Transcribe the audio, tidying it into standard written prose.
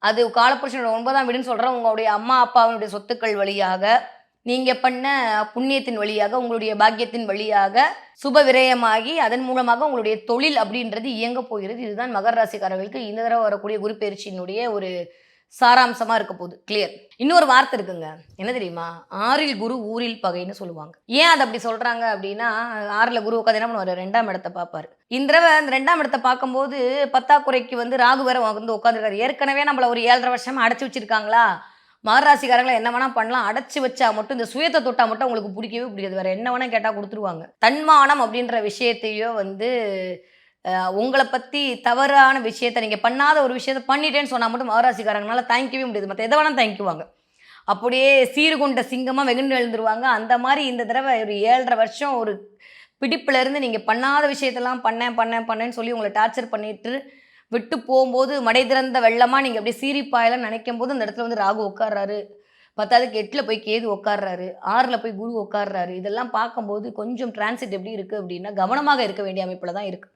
அது காலபுருஷனோட 9ஆம் வீடுன்னு சொல்றேன். உங்களுடைய அம்மா, அப்பாவினுடைய சொத்துக்கள் வழியாக, நீங்க பண்ண புண்ணியத்தின் வழியாக, உங்களுடைய பாக்கியத்தின் வழியாக சுப விரயமாகி, அதன் மூலமாக உங்களுடைய தொழில் அப்படின்றது இயங்கப் போகிறது. இதுதான் மகர ராசிக்காரர்களுக்கு இந்த தடவ வரக்கூடிய குரு பெயர்ச்சியினுடைய ஒரு சாராம்சமா இருக்க போகுது. கிளியர். இன்னொரு வார்த்தை இருக்குங்க. என்ன தெரியுமா? 6ல் குரு ஊரில் பகைன்னு சொல்லுவாங்க. ஏன் அத அப்படி சொல்றாங்க அப்படின்னா, 6ல குரு உட்கார்ந்து என்ன பண்ணுவாரு? 2ஆம் இடத்த பார்ப்பாரு. இந்த தடவ அந்த 2ஆம் இடத்த பார்க்கும்போது, பத்தாக்குறைக்கு வந்து ராகு வேற வந்து உட்கார்ந்துருக்காரு. ஏற்கனவே நம்மள ஒரு 7½ வருஷமா அடைச்சு வச்சிருக்காங்களா? மகர ராசிக்காரங்கள என்ன வேணா பண்ணலாம். அடைச்சு வச்சா மட்டும் இந்த சுயத்த தொட்டா மட்டும் உங்களுக்கு பிடிக்கவே பிடிக்காது. வேற என்ன வேணா கேட்டா குடுத்துருவாங்க. தன்மானம் அப்படின்ற விஷயத்தையோ வந்து உங்கள பத்தி தவறான விஷயத்த நீங்க பண்ணாத ஒரு விஷயத்த பண்ணிட்டேன்னு சொன்னா மட்டும் மகராசிக்காரங்கனால தாங்கிக்கவே முடியாது. மத்த எத வேணா தாங்கிக்குவாங்க. அப்படியே சீறுகொண்ட சிங்கமா வெகுண்டு எழுந்துருவாங்க. அந்த மாரி இந்த தடவ ஒரு 7½ வருஷம் ஒரு பிடிப்புல இருந்து நீங்க பண்ணாத விஷயத்தெல்லாம் பண்ணேன்னு சொல்லி உங்கள டார்ச்சர் பண்ணிட்டு விட்டு போம்போது, மடை திறந்த வெள்ளமா நீங்க அப்படியே சீறி பாயலாம்ன்னு நெனைக்கும்போது, அந்த இடத்துல வந்து ராகு உட்கார்றாரு. பத்தாததுக்கு 8ல போய் கேது உட்கார்றாரு. 6ல போய் குரு உட்கார்றாரு. இதெல்லாம் பார்க்கும்போது கொஞ்சம் டிரான்சிட் எப்படி இருக்கு அப்படின்னா, கவனமாக இருக்க வேண்டிய அமைப்புல தான் இருக்கு.